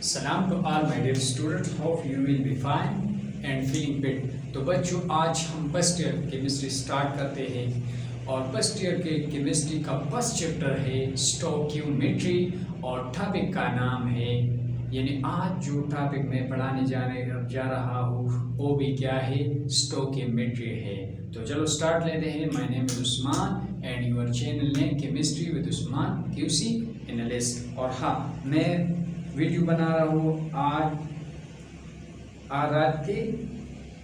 सलाम to all my dear student, hope you will be fine and feeling fit. तो बच्चों, आज हम फर्स्ट ईयर केमिस्ट्री स्टार्ट करते हैं और फर्स्ट ईयर के केमिस्ट्री का फर्स्ट चैप्टर है स्टोइकियोमेट्री और टॉपिक का नाम है, यानी आज जो टॉपिक मैं पढ़ाने जा रहा हूँ वो भी क्या है, स्टोइकियोमेट्री है। तो चलो स्टार्ट लेते हैं। My name is Usman and your channel name chemistry with Usman QC analyst. और हाँ, मैं वीडियो बना रहा हूँ आज रात के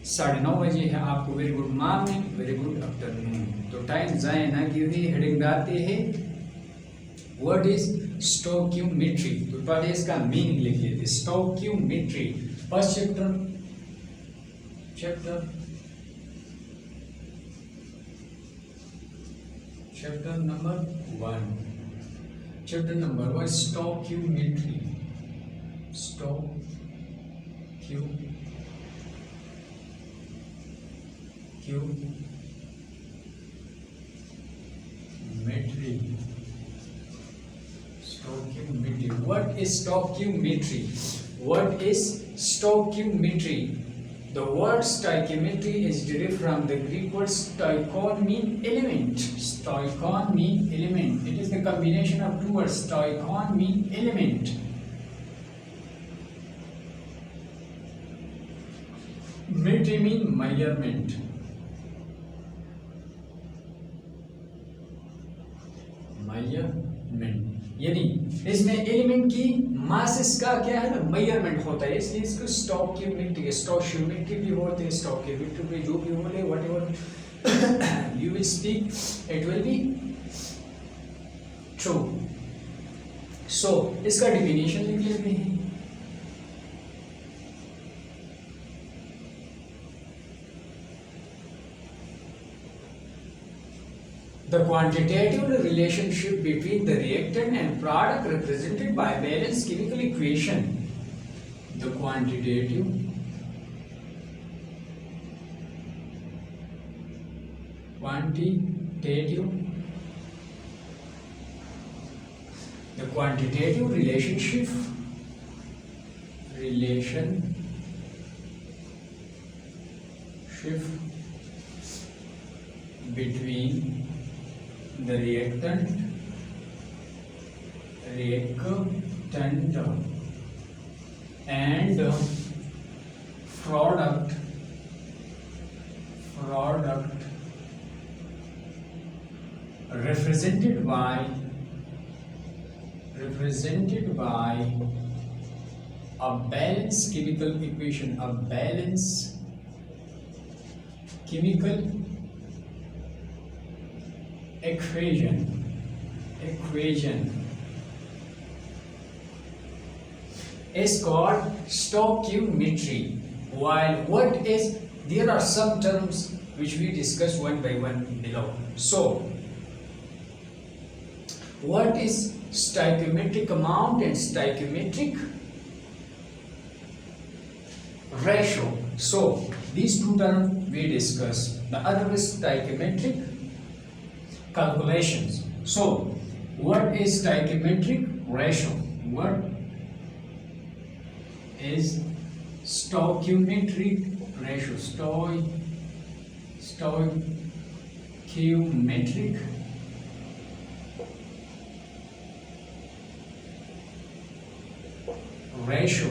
9:30 बजे है। आपको very good morning, very good afternoon. तो टाइम जाए ना कीजिए, हेडिंग डालते हैं व्हाट इज स्टोइकियोमेट्री। तो पहले इसका मीनिंग लिख लेते। Stoichiometry first chapter number 1। Chapter number 1 stoichiometry. Stoichiometry. What is stoichiometry? What is stoichiometry? The word stoichiometry is derived from the Greek word stoikon, mean element. Stoikon mean element. It is the combination of two words. Stoikon mean element. Metry mean measurement. यानी इसमें element की masses का क्या है ना, measurement होता है, इसलिए इसको स्टोइकियोमेट्री, स्टोइकियोमेट्री भी बोलते हैं। स्टोइकियोमेट्री में जो भी बोले, whatever you will speak it will be true. So इसका डेफिनेशन लिख लेते हैं। The quantitative relationship between the reactant and product represented by balanced chemical equation. The quantitative relationship between the reactant and product represented by a balanced chemical equation. A balanced chemical equation is called stoichiometry. While what is, there are some terms which we discuss one by one below. So what is stoichiometric amount and stoichiometric ratio? So these two terms we discuss. The other is stoichiometric calculations. So what is stoichiometric ratio? What is stoichiometric ratio? Stoichiometric ratio.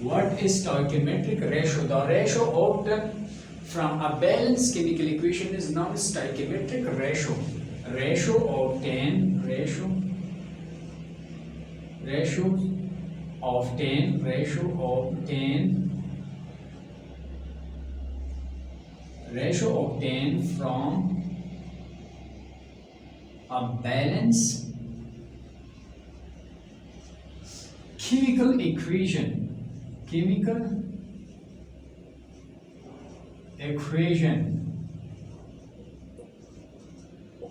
What is stoichiometric ratio? The ratio obtained from a balanced chemical equation is known as stoichiometric ratio. Ratio obtained from a balanced chemical equation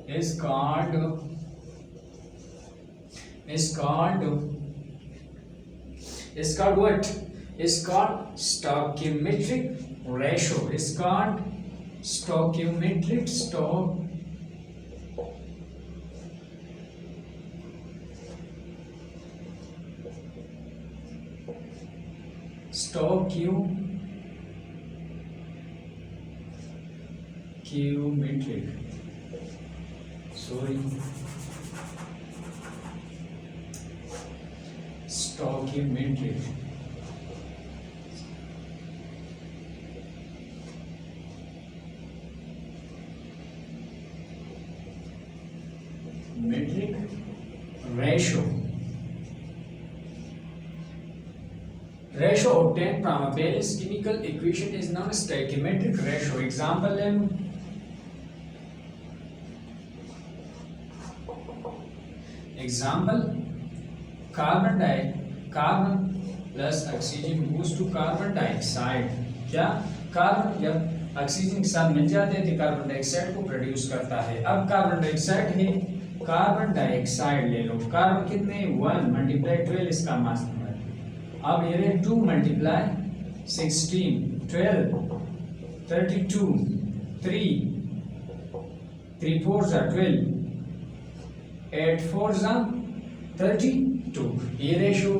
is called what? Is called stoichiometric ratio. Is called stoichiometric stoichiometric, stoichiometric ratio obtained from a balanced chemical equation is known as stoichiometric ratio. Example है carbon plus oxygen goes to carbon dioxide. क्या carbon जब oxygen के साथ मिल जाते हैं तो carbon dioxide को प्रोड्यूस करता है. अब कार्बन डाइऑक्साइड है, कार्बन डाइऑक्साइड ले लो, कार्बन कितने 1 मल्टीप्लाई 12 इसका मास नंबर. अब ये 2 मल्टीप्लाई 16 12 32 3 4 12 8 4 32. ये रेशो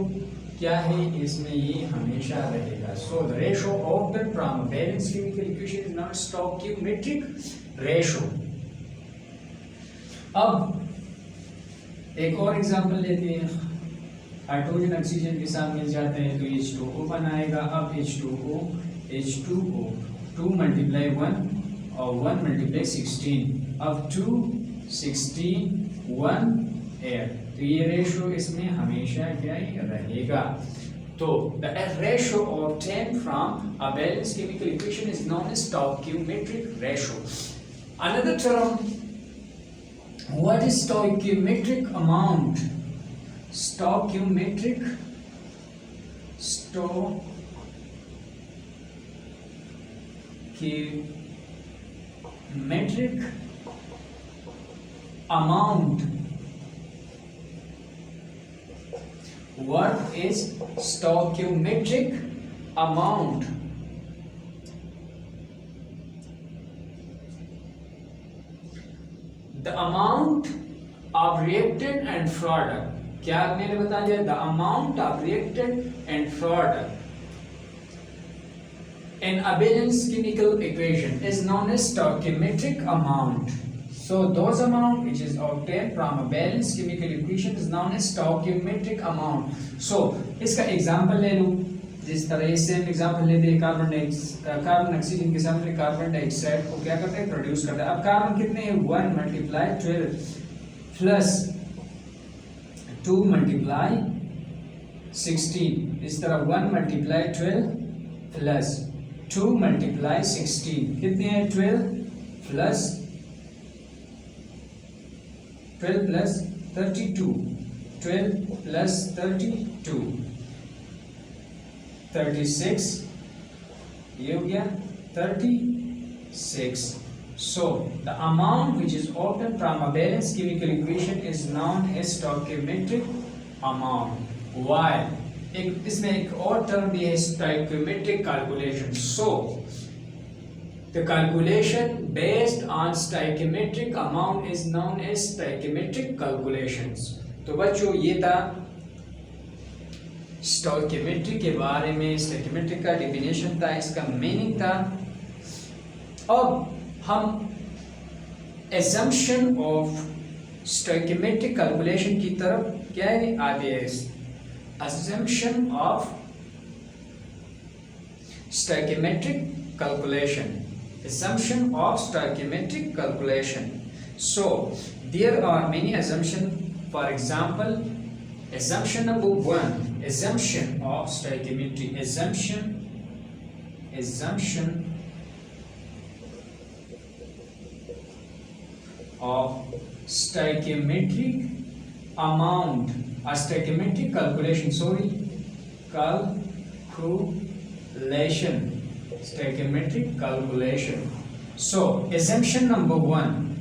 क्या है, इसमें ये हमेशा रहेगा. So the ratio obtained from a balanced chemical equation is not stoichiometric ratio. अब एक और एग्जांपल लेते हैं. हाइड्रोजन ऑक्सीजन के साथ मिल जाते हैं तो H2O बनाएगा. अब H2O 2 मल्टीप्लाई 1 और 1 मल्टीप्लाई 16. अब 2 16 1 8. तो ये रेशो इसमें हमेशा क्या ही रहेगा. तो the ratio obtained from a balanced chemical equation is known as stoichiometric ratio. Another term, what is stoichiometric amount? Stoichiometric amount. What is stoichiometric amount? The amount of reactant and product. क्या मैंने बता दिया, the amount of reactant and product in a balanced chemical equation is known as stoichiometric amount. So those amount which is obtained from a balanced chemical equation is known as stoichiometric amount. So इसका example ले लो. जिस तरह same example लेते हैं, carbon oxygen के सामने carbon dioxide को क्या करते हैं, प्रोड्यूस करते हैं. अब कार्बन कितने हैं 1 मल्टीप्लाई 12 प्लस 2 मल्टीप्लाई 16. इस तरह 1 मल्टीप्लाई 12 प्लस 2 मल्टीप्लाई 16 कितने हैं 12 प्लस 32 12 प्लस 32 36. ये हो गया 36. So the amount which is obtained from a balanced chemical equation is known as stoichiometric amount. Why? इसमें एक और टर्म भी है stoichiometric calculation. So the calculation based on stoichiometric amount is known as stoichiometric calculations. तो बच्चों ये था stoichiometry के बारे में. stoichiometry का डेफिनेशन था, इसका मीनिंग था. अब हम assumption of stoichiometric calculation की तरफ क्या है आते हैं. assumption of stoichiometric calculation. Assumption of stoichiometric calculation. So there are many assumptions. For example, assumption number 1, assumption of stoichiometry. Assumption of stoichiometric amount, a stoichiometric calculation. Stoichiometric calculation. So assumption number 1,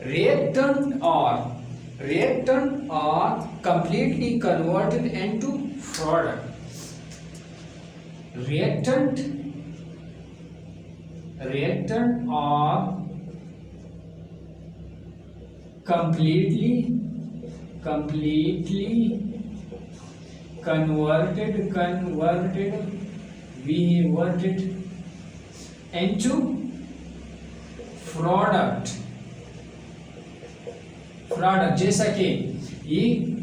reactant are completely converted into product. Reactant are completely converted into product जैसा कि ये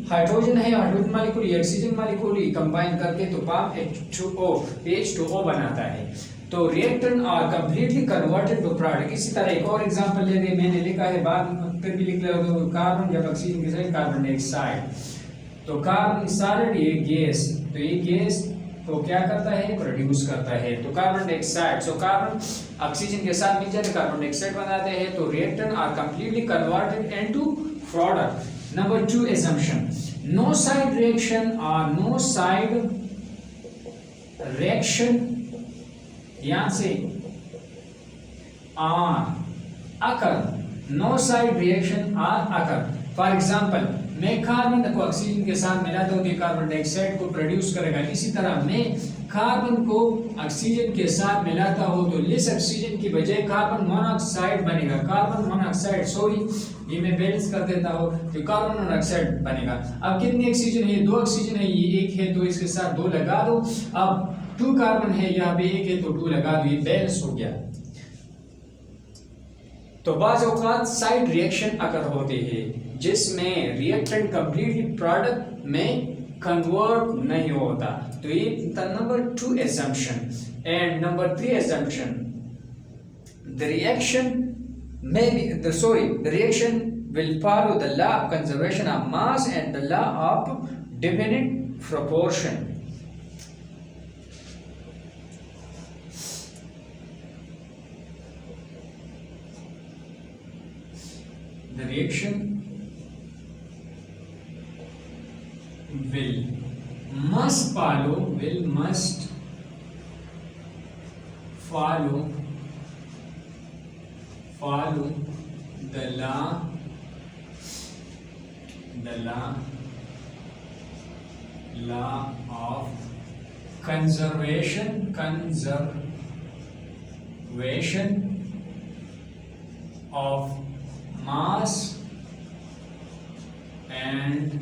hydrogen है, hydrogen molecule ये oxygen molecule ये combine करके तो पाप H2O बनाता है। तो reactant are completely converted to product. इसी तरह एक और एग्जांपल ले लें, मैंने लिखा है बाद फिर भी लिख लो, कार्बन जब ऑक्सीजन के साथ कार्बन डाइऑक्साइड, तो कार्बन सॉलिड ये गैस, तो ये गैस तो क्या करता है, प्रोड्यूस करता है, तो carbon dioxide. So carbon oxygen के साथ मिल जाते कार्बन डाइऑक्साइड बनाते हैं। तो reactant are completely converted into product. Number 2 assumption, no side reaction और नो साइड रिएक्शन यहां से are occur, no side reaction are occur. For example मैं कार्बन को ऑक्सीजन के साथ मिलाता हूं तो कार्बन डाइऑक्साइड को प्रोड्यूस करेगा। इसी तरह मैं कार्बन को ऑक्सीजन के साथ मिलाता हूं तो लेस ऑक्सीजन की बजाय कार्बन मोनोऑक्साइड बनेगा। कार्बन मोनोऑक्साइड, सॉरी ये मैं बैलेंस कर देता हूं, तो कार्बन मोनोऑक्साइड बनेगा। अब कितने ऑक्सीजन है, 2 ऑक्सीजन है, ये 1 है तो इसके साथ 2 लगा दो। अब 2 कार्बन है, यहाँ पे 1 है तो 2 लगा दो, ये बैलेंस हो गया। तो बाज़ औक़ात साइड रिएक्शन अगर होते हैं जिसमें रिएक्टेंट कंप्लीटली प्रोडक्ट में कन्वर्ट नहीं होता, तो ये number 2 assumption। And number 3 assumption, the reaction will follow the law of conservation of mass and the law of definite proportion। The reaction must follow the law of conservation of mass and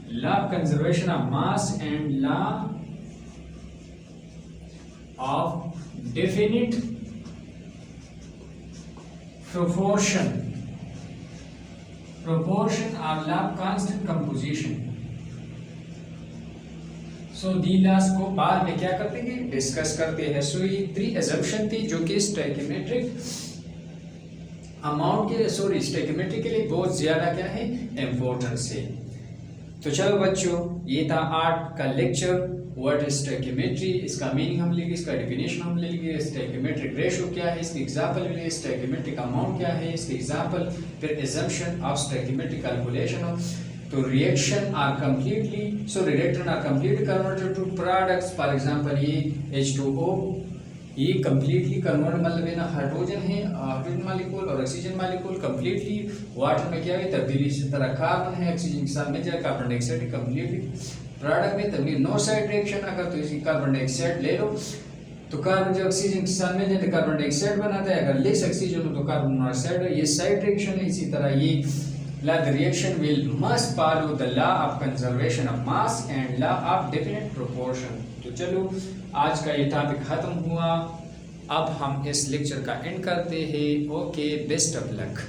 law of conservation of mass and law of definite proportion or law of constant composition। So the last को बाद में क्या करते हैं, discuss करते हैं। सो ये 3 assumption थी जो कि स्टोइकियोमेट्रिक अमाउंट के स्टोइकियोमेट्री के लिए बहुत ज्यादा क्या है, इम्पोर्टेंस है। तो चलो बच्चों, ये था 8 का लेक्चर। व्हाट इज स्टोइकियोमेट्री, इसका मीनिंग हम लेंगे, इसका डेफिनेशन हम लेंगे, स्टोइकियोमेट्रिक रेशियो क्या है, इसके एग्जांपल लेंगे, स्टोइकियोमेट्रिक अमाउंट क्या है, इसके एग्जांपल, फिर assumption of stoichiometric calculation of. तो reaction are completely, so reactant are completely converted to products. For example ये H2O ये कंप्लीटली कन्वर्ट, मतलब है ना, हाइड्रोजन है, हाइड्रोजन मॉलिक्यूल और ऑक्सीजन मॉलिक्यूल कंप्लीटली वाटर में क्या है तब्दीली। इसी तरह कार्बन है, ऑक्सीजन के साथ में जाए, कार्बन डाइऑक्साइड कंप्लीटली प्रोडक्ट में तब्दीली। नो साइड रिएक्शन अगर तो इसी कार्बन डाइऑक्साइड ले लो, तो कार्बन जो ऑक्सीजन के साथ में जाए तो कार्बन डाइऑक्साइड बनाता है, अगर लेस ऑक्सीजन हो तो कार्बन मोनोऑक्साइड है, ये साइड रिएक्शन है। इसी तरह ये the reaction will must follow the law of conservation of mass and law of definite proportion। तो चलो आज का ये टॉपिक खत्म हुआ, अब हम इस लेक्चर का एंड करते हैं। Okay, best of luck.